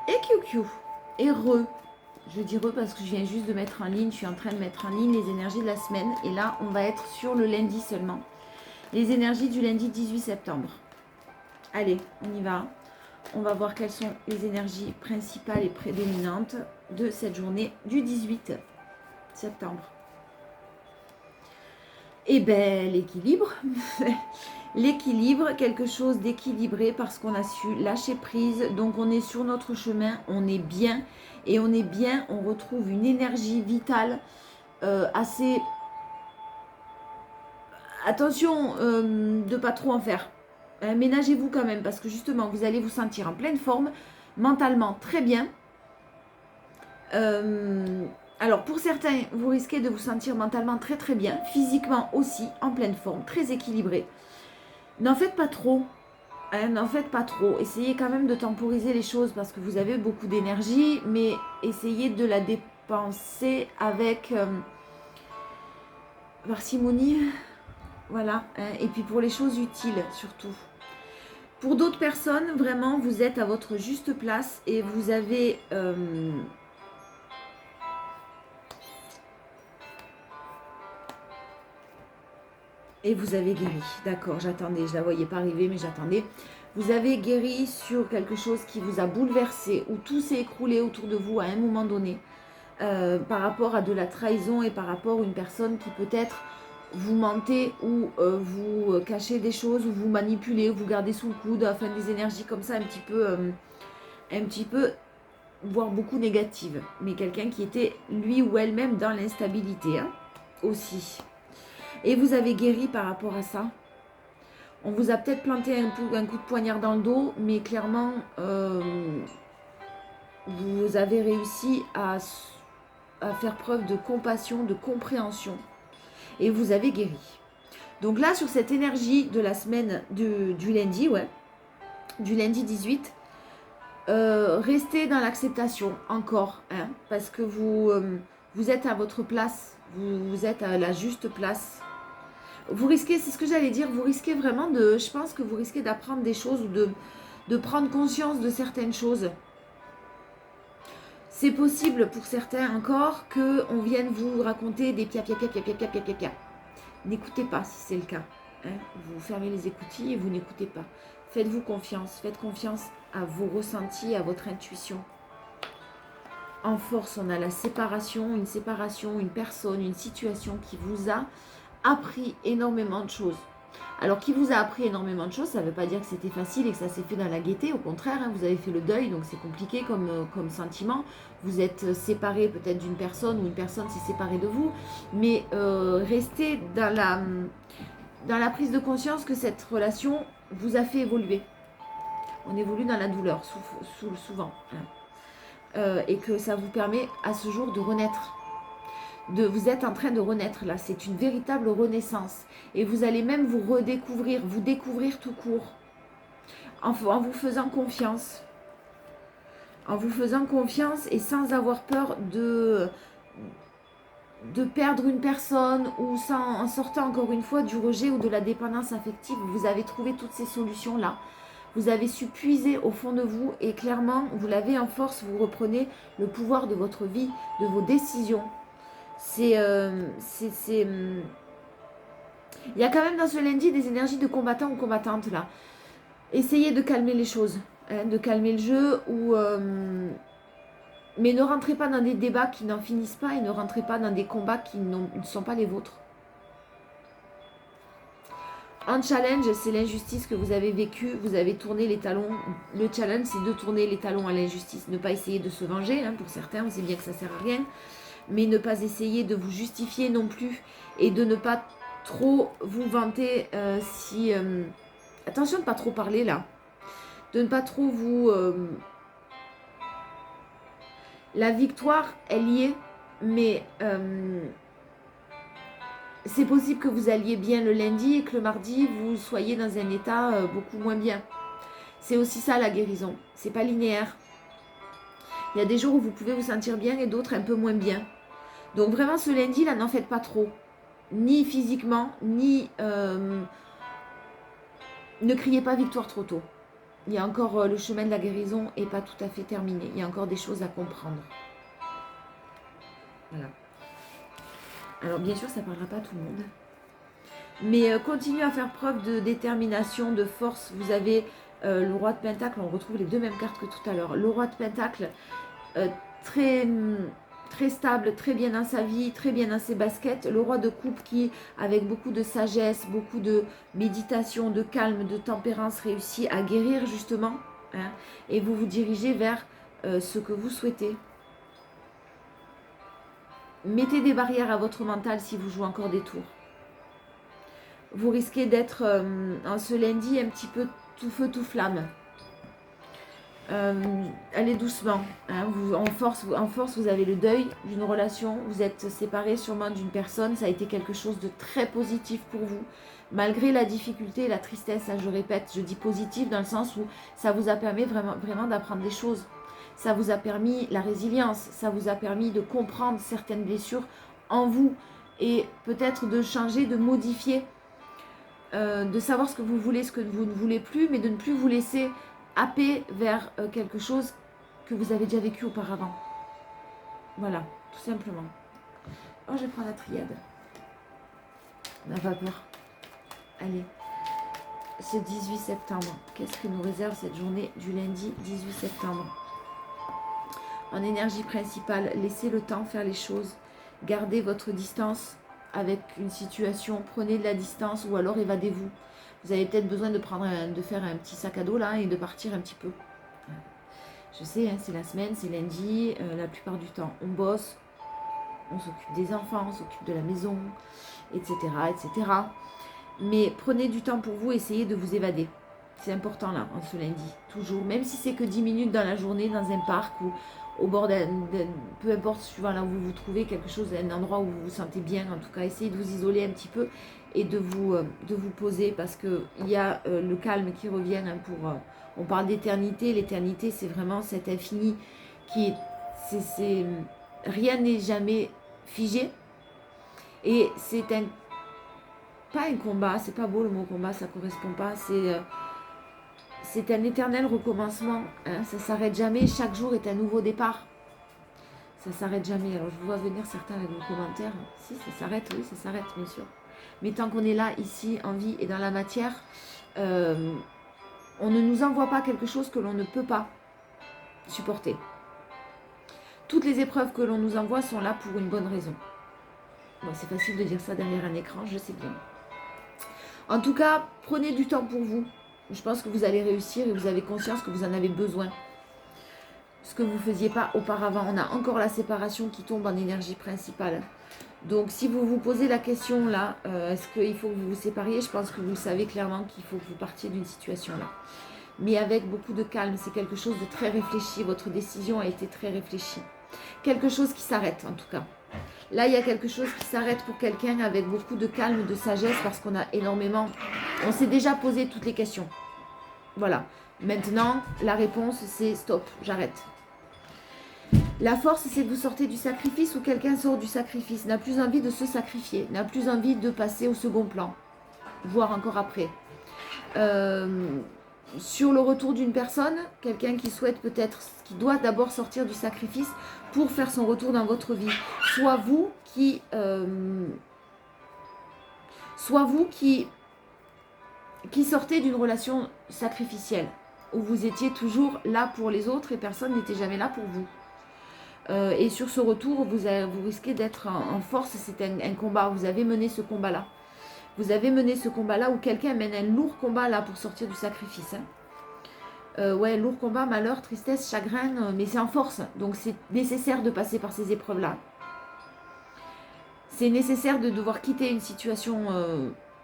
Et QQ. Et re. Je dis re parce que je viens juste de mettre en ligne, je suis en train de mettre en ligne les énergies de la semaine. Et là, on va être sur le lundi seulement. Les énergies du lundi 18 septembre. Allez, on y va. On va voir quelles sont les énergies principales et prédominantes de cette journée du 18 septembre. Eh bien, l'équilibre. L'équilibre, quelque chose d'équilibré parce qu'on a su lâcher prise. Donc, on est sur notre chemin, on est bien. Et on est bien, on retrouve une énergie vitale assez... Attention de ne pas trop en faire. Ménagez-vous quand même parce que justement, vous allez vous sentir en pleine forme, mentalement très bien. Alors pour certains, vous risquez de vous sentir mentalement très très bien, physiquement aussi, en pleine forme, très équilibré. N'en faites pas trop. N'en faites pas trop. Essayez quand même de temporiser les choses parce que vous avez beaucoup d'énergie, mais essayez de la dépenser avec parcimonie. Voilà. Et puis pour les choses utiles surtout. Pour d'autres personnes, vraiment, vous êtes à votre juste place et vous avez... Et vous avez guéri. D'accord, j'attendais. Je ne la voyais pas arriver, mais j'attendais. Vous avez guéri sur quelque chose qui vous a bouleversé, où tout s'est écroulé autour de vous à un moment donné, par rapport à de la trahison et par rapport à une personne qui peut-être vous mentez ou vous cachez des choses, ou vous manipulez, ou vous gardez sous le coude, enfin des énergies comme ça un petit peu, voire beaucoup négatives. Mais quelqu'un qui était lui ou elle-même dans l'instabilité aussi. Et vous avez guéri par rapport à ça. On vous a peut-être planté un coup de poignard dans le dos, mais clairement, vous avez réussi à faire preuve de compassion, de compréhension. Et vous avez guéri. Donc là, sur cette énergie de la semaine du lundi, du lundi 18, restez dans l'acceptation encore, parce que vous êtes à votre place, vous êtes à la juste place. Vous risquez, c'est ce que j'allais dire, vous risquez vraiment je pense que vous risquez d'apprendre des choses ou de prendre conscience de certaines choses. C'est possible pour certains encore qu'on vienne vous raconter des pia. N'écoutez pas si c'est le cas. Vous fermez les écoutilles et vous n'écoutez pas. Faites-vous confiance, faites confiance à vos ressentis, à votre intuition. En force, on a la séparation, une personne, une situation qui vous a appris énormément de choses. Alors, qui vous a appris énormément de choses, ça ne veut pas dire que c'était facile et que ça s'est fait dans la gaieté. Au contraire, vous avez fait le deuil, donc c'est compliqué comme sentiment. Vous êtes séparé peut-être d'une personne ou une personne s'est séparée de vous. Mais restez dans la prise de conscience que cette relation vous a fait évoluer. On évolue dans la douleur, souvent. Et que ça vous permet à ce jour de renaître. Vous êtes en train de renaître là, c'est une véritable renaissance. Et vous allez même vous découvrir tout court. En vous faisant confiance. En vous faisant confiance et sans avoir peur de perdre une personne ou en sortant encore une fois du rejet ou de la dépendance affective. Vous avez trouvé toutes ces solutions-là. Vous avez su puiser au fond de vous et clairement, vous l'avez en force, vous reprenez le pouvoir de votre vie, de vos décisions. Il y a quand même dans ce lundi des énergies de combattants ou combattantes là. Essayez de calmer les choses, de calmer le jeu mais ne rentrez pas dans des débats qui n'en finissent pas et ne rentrez pas dans des combats qui ne sont pas les vôtres. Un challenge, c'est l'injustice que vous avez vécue, vous avez tourné les talons. Le challenge, c'est de tourner les talons à l'injustice. Ne pas essayer de se venger, pour certains, on sait bien que ça ne sert à rien. Mais ne pas essayer de vous justifier non plus et de ne pas trop vous vanter attention de ne pas trop parler là. De ne pas trop vous... La victoire, elle y est, mais c'est possible que vous alliez bien le lundi et que le mardi, vous soyez dans un état beaucoup moins bien. C'est aussi ça la guérison, c'est pas linéaire. Il y a des jours où vous pouvez vous sentir bien et d'autres un peu moins bien. Donc vraiment ce lundi là, n'en faites pas trop. Ni physiquement, ni... ne criez pas victoire trop tôt. Il y a encore le chemin de la guérison n'est pas tout à fait terminé. Il y a encore des choses à comprendre. Voilà. Alors bien sûr, ça ne parlera pas à tout le monde. Mais continuez à faire preuve de détermination, de force. Vous avez le roi de Pentacle, on retrouve les deux mêmes cartes que tout à l'heure. Le roi de Pentacle, très, très stable, très bien dans sa vie, très bien dans ses baskets. Le roi de coupe qui, avec beaucoup de sagesse, beaucoup de méditation, de calme, de tempérance, réussit à guérir justement. Hein, et vous vous dirigez vers ce que vous souhaitez. Mettez des barrières à votre mental si vous jouez encore des tours. Vous risquez d'être en ce lundi un petit peu tout feu, tout flamme. Allez doucement. Hein, en force, vous avez le deuil d'une relation. Vous êtes séparés sûrement d'une personne. Ça a été quelque chose de très positif pour vous. Malgré la difficulté et la tristesse, hein, je répète, je dis positif dans le sens où ça vous a permis vraiment d'apprendre des choses. Ça vous a permis la résilience. Ça vous a permis de comprendre certaines blessures en vous. Et peut-être de changer, de modifier. De savoir ce que vous voulez, ce que vous ne voulez plus, mais de ne plus vous laisser happer vers quelque chose que vous avez déjà vécu auparavant. Voilà, tout simplement. Oh, je vais prendre la triade. N'a pas peur. Allez, ce 18 septembre, qu'est-ce que nous réserve cette journée du lundi 18 septembre? En énergie principale, laissez le temps faire les choses. Gardez votre distance avec une situation, prenez de la distance ou alors évadez-vous. Vous avez peut-être besoin de faire un petit sac à dos là et de partir un petit peu. Je sais, hein, c'est la semaine, c'est lundi, la plupart du temps on bosse, on s'occupe des enfants, on s'occupe de la maison, etc., etc. Mais prenez du temps pour vous, essayez de vous évader. C'est important là, en ce lundi, toujours. Même si c'est que 10 minutes dans la journée, dans un parc ou au bord peu importe, suivant là où vous vous trouvez, quelque chose, un endroit où vous vous sentez bien. En tout cas, essayez de vous isoler un petit peu et de vous poser parce qu'il y a le calme qui revient. Hein, on parle d'éternité. L'éternité, c'est vraiment cet infini qui est... Rien n'est jamais figé. Et c'est pas un combat, c'est pas beau le mot combat, ça correspond pas. C'est un éternel recommencement, hein, ça s'arrête jamais, chaque jour est un nouveau départ. Ça s'arrête jamais. Alors je vois venir certains avec vos commentaires. Si, ça s'arrête, oui, ça s'arrête, bien sûr. Mais tant qu'on est là, ici, en vie et dans la matière, on ne nous envoie pas quelque chose que l'on ne peut pas supporter. Toutes les épreuves que l'on nous envoie sont là pour une bonne raison. Bon, c'est facile de dire ça derrière un écran, je sais bien. En tout cas, prenez du temps pour vous. Je pense que vous allez réussir et vous avez conscience que vous en avez besoin. Ce que vous ne faisiez pas auparavant. On a encore la séparation qui tombe en énergie principale. Donc, si vous vous posez la question là, est-ce qu'il faut que vous vous sépariez? Je pense que vous savez clairement qu'il faut que vous partiez d'une situation là. Mais avec beaucoup de calme, c'est quelque chose de très réfléchi. Votre décision a été très réfléchie. Quelque chose qui s'arrête en tout cas. Là, il y a quelque chose qui s'arrête pour quelqu'un avec beaucoup de calme, de sagesse, parce qu'on a énormément... On s'est déjà posé toutes les questions. Voilà. Maintenant, la réponse, c'est stop, j'arrête. La force, c'est de vous sortir du sacrifice ou quelqu'un sort du sacrifice, n'a plus envie de se sacrifier, n'a plus envie de passer au second plan, voire encore après. Sur le retour d'une personne, quelqu'un qui souhaite peut-être, qui doit d'abord sortir du sacrifice pour faire son retour dans votre vie. Soit vous qui sortez d'une relation sacrificielle, où vous étiez toujours là pour les autres et personne n'était jamais là pour vous. Et sur ce retour, vous risquez d'être en force, c'est un combat, vous avez mené ce combat-là. Vous avez mené ce combat-là où quelqu'un mène un lourd combat là pour sortir du sacrifice. Hein. Ouais, lourd combat, malheur, tristesse, chagrin, mais c'est en force. Donc c'est nécessaire de passer par ces épreuves-là. C'est nécessaire de devoir quitter une situation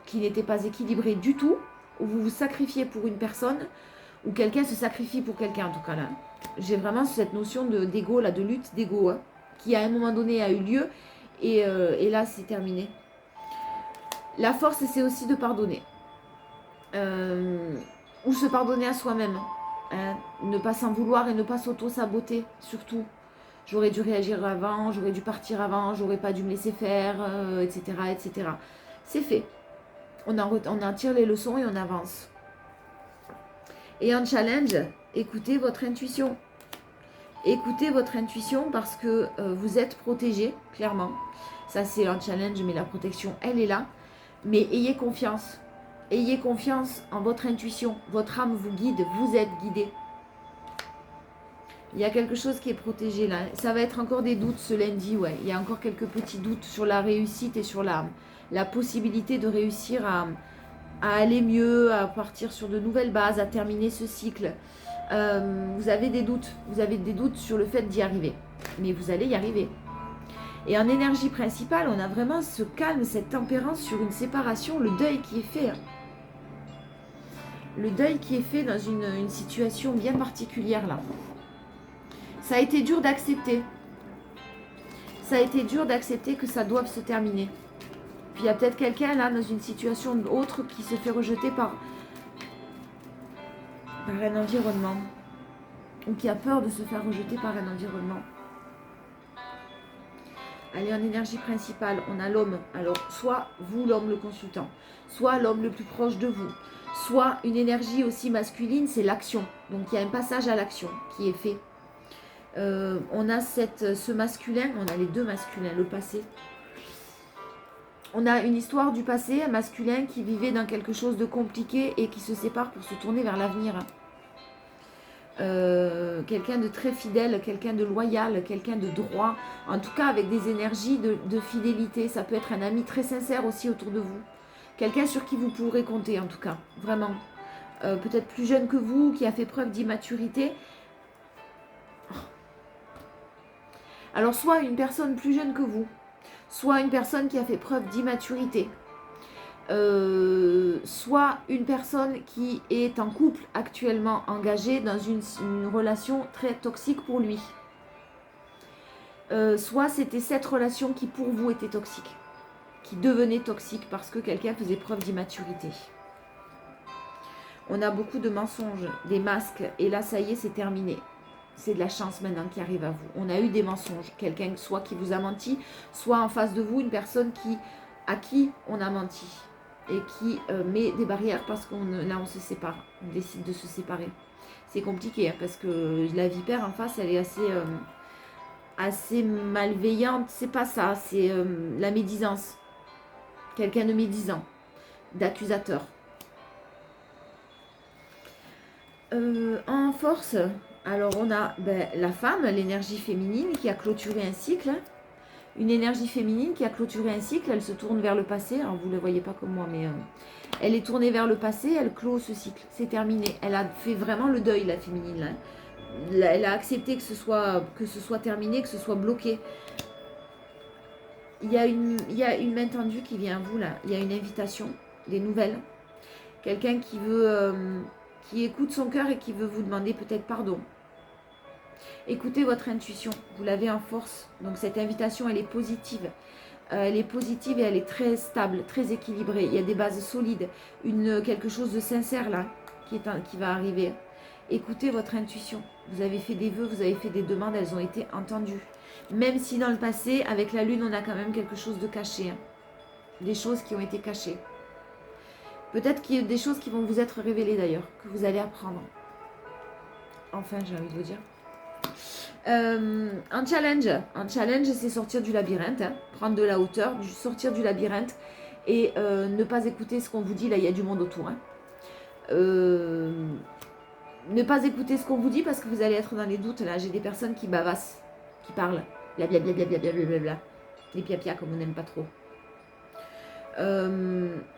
qui n'était pas équilibrée du tout, où vous vous sacrifiez pour une personne, ou quelqu'un se sacrifie pour quelqu'un en tout cas là. J'ai vraiment cette notion d'ego, là, de lutte d'ego, hein, qui à un moment donné a eu lieu, et là c'est terminé. La force, c'est aussi de pardonner. Ou se pardonner à soi-même. Hein. Ne pas s'en vouloir et ne pas s'auto-saboter, surtout. J'aurais dû réagir avant, j'aurais dû partir avant, j'aurais pas dû me laisser faire, etc., etc. C'est fait. On en tire les leçons et on avance. Et en challenge, écoutez votre intuition. Écoutez votre intuition parce que vous êtes protégé, clairement. Ça, c'est un challenge, mais la protection, elle est là. Mais ayez confiance. Ayez confiance en votre intuition. Votre âme vous guide, vous êtes guidé. Il y a quelque chose qui est protégé là. Ça va être encore des doutes ce lundi, ouais. Il y a encore quelques petits doutes sur la réussite et sur la possibilité de réussir à aller mieux, à partir sur de nouvelles bases, à terminer ce cycle. Vous avez des doutes sur le fait d'y arriver. Mais vous allez y arriver. Et en énergie principale, on a vraiment ce calme, cette tempérance sur une séparation, le deuil qui est fait. Le deuil qui est fait dans une situation bien particulière là. Ça a été dur d'accepter. Ça a été dur d'accepter que ça doive se terminer. Puis il y a peut-être quelqu'un là dans une situation autre qui se fait rejeter par un environnement. Ou qui a peur de se faire rejeter par un environnement. Allez, en énergie principale, on a l'homme. Alors, soit vous, l'homme, le consultant. Soit l'homme le plus proche de vous. Soit une énergie aussi masculine, c'est l'action. Donc, il y a un passage à l'action qui est fait. On a ce masculin, on a les deux masculins, le passé. On a une histoire du passé, un masculin qui vivait dans quelque chose de compliqué et qui se sépare pour se tourner vers l'avenir. Quelqu'un de très fidèle, quelqu'un de loyal, quelqu'un de droit, en tout cas avec des énergies de fidélité. Ça peut être un ami très sincère aussi autour de vous. Quelqu'un sur qui vous pourrez compter en tout cas, vraiment. Peut-être plus jeune que vous, qui a fait preuve d'immaturité. Alors soit une personne plus jeune que vous, soit une personne qui a fait preuve d'immaturité, soit une personne qui est en couple actuellement engagée dans une relation très toxique pour lui. Soit c'était cette relation qui pour vous était toxique, qui devenait toxique parce que quelqu'un faisait preuve d'immaturité. On a beaucoup de mensonges, des masques, et là ça y est, c'est terminé. C'est de la chance maintenant qui arrive à vous. On a eu des mensonges. Quelqu'un soit qui vous a menti, soit en face de vous, une personne à qui on a menti. Et qui met des barrières parce là on se sépare. On décide de se séparer. C'est compliqué hein, parce que la vipère en face, elle est assez malveillante. C'est pas ça, c'est la médisance. Quelqu'un de médisant, d'accusateur. En force... Alors on a la femme, l'énergie féminine qui a clôturé un cycle. Une énergie féminine qui a clôturé un cycle, elle se tourne vers le passé. Alors vous ne le voyez pas comme moi, mais elle est tournée vers le passé, elle clôt ce cycle. C'est terminé. Elle a fait vraiment le deuil, la féminine. Là. Elle a accepté que ce soit terminé, que ce soit bloqué. Il y a une main tendue qui vient à vous là. Il y a une invitation, des nouvelles. Quelqu'un qui veut... qui écoute son cœur et qui veut vous demander peut-être pardon. Écoutez votre intuition, vous l'avez en force. Donc cette invitation, elle est positive. Elle est positive et elle est très stable, très équilibrée. Il y a des bases solides, quelque chose de sincère là qui va arriver. Écoutez votre intuition. Vous avez fait des vœux, vous avez fait des demandes, elles ont été entendues. Même si dans le passé, avec la lune, on a quand même quelque chose de caché. Hein. Des choses qui ont été cachées. Peut-être qu'il y a des choses qui vont vous être révélées d'ailleurs, que vous allez apprendre. Enfin, j'ai envie de vous dire. Un challenge, c'est sortir du labyrinthe, hein, prendre de la hauteur, sortir du labyrinthe et ne pas écouter ce qu'on vous dit. Là, il y a du monde autour. Hein. Ne pas écouter ce qu'on vous dit parce que vous allez être dans les doutes. Là, j'ai des personnes qui bavassent, qui parlent, blablabla, les pia-pia comme on n'aime pas trop.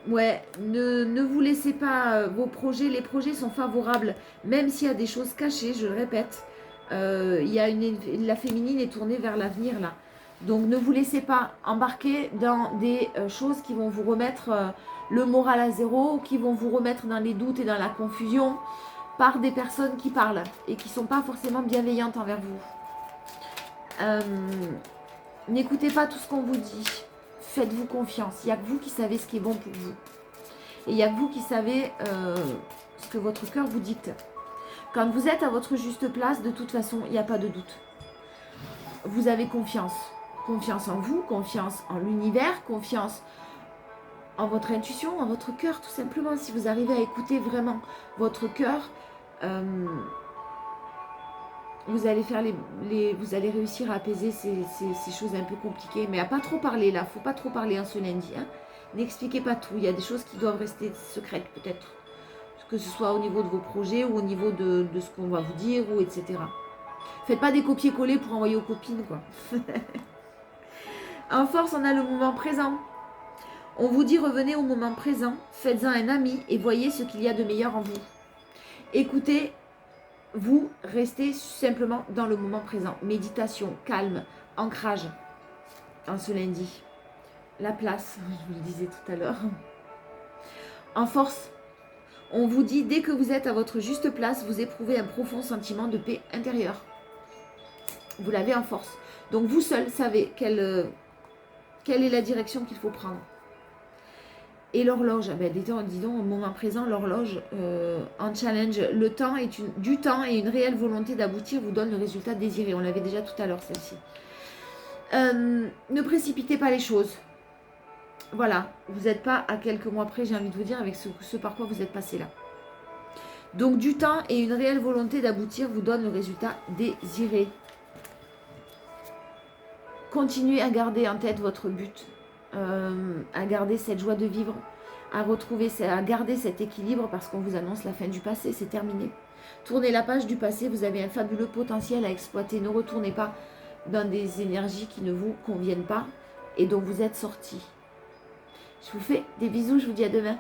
Ouais, ne vous laissez pas vos projets. Les projets sont favorables, même s'il y a des choses cachées, je le répète. La féminine est tournée vers l'avenir là. Donc ne vous laissez pas embarquer dans des choses qui vont vous remettre le moral à zéro, qui vont vous remettre dans les doutes et dans la confusion par des personnes qui parlent et qui ne sont pas forcément bienveillantes envers vous. N'écoutez pas tout ce qu'on vous dit. Faites-vous confiance. Il n'y a que vous qui savez ce qui est bon pour vous. Et il n'y a que vous qui savez ce que votre cœur vous dicte. Quand vous êtes à votre juste place, de toute façon, il n'y a pas de doute. Vous avez confiance. Confiance en vous, confiance en l'univers, confiance en votre intuition, en votre cœur, tout simplement. Si vous arrivez à écouter vraiment votre cœur, Vous allez faire vous allez réussir à apaiser ces choses un peu compliquées, mais à pas trop parler là. Faut pas trop parler ce lundi. Hein. N'expliquez pas tout. Il y a des choses qui doivent rester secrètes peut-être, que ce soit au niveau de vos projets ou au niveau de ce qu'on va vous dire ou etc. Faites pas des copier-coller pour envoyer aux copines quoi. En force, on a le moment présent. On vous dit revenez au moment présent, faites-en un ami et voyez ce qu'il y a de meilleur en vous. Écoutez, vous restez simplement dans le moment présent. Méditation, calme, ancrage en ce lundi. La place, je vous le disais tout à l'heure. En force, on vous dit dès que vous êtes à votre juste place, vous éprouvez un profond sentiment de paix intérieure. Vous l'avez en force. Donc vous seul savez quelle est la direction qu'il faut prendre. Et l'horloge, dis donc, au moment présent, l'horloge en challenge, du temps et une réelle volonté d'aboutir vous donne le résultat désiré. On l'avait déjà tout à l'heure, celle-ci. Ne précipitez pas les choses. Voilà, vous n'êtes pas à quelques mois près, j'ai envie de vous dire, avec ce par quoi vous êtes passé là. Donc du temps et une réelle volonté d'aboutir vous donne le résultat désiré. Continuez à garder en tête votre but. À garder cette joie de vivre, à garder cet équilibre parce qu'on vous annonce la fin du passé, c'est terminé. Tournez la page du passé, vous avez un fabuleux potentiel à exploiter. Ne retournez pas dans des énergies qui ne vous conviennent pas et dont vous êtes sortis. Je vous fais des bisous, je vous dis à demain.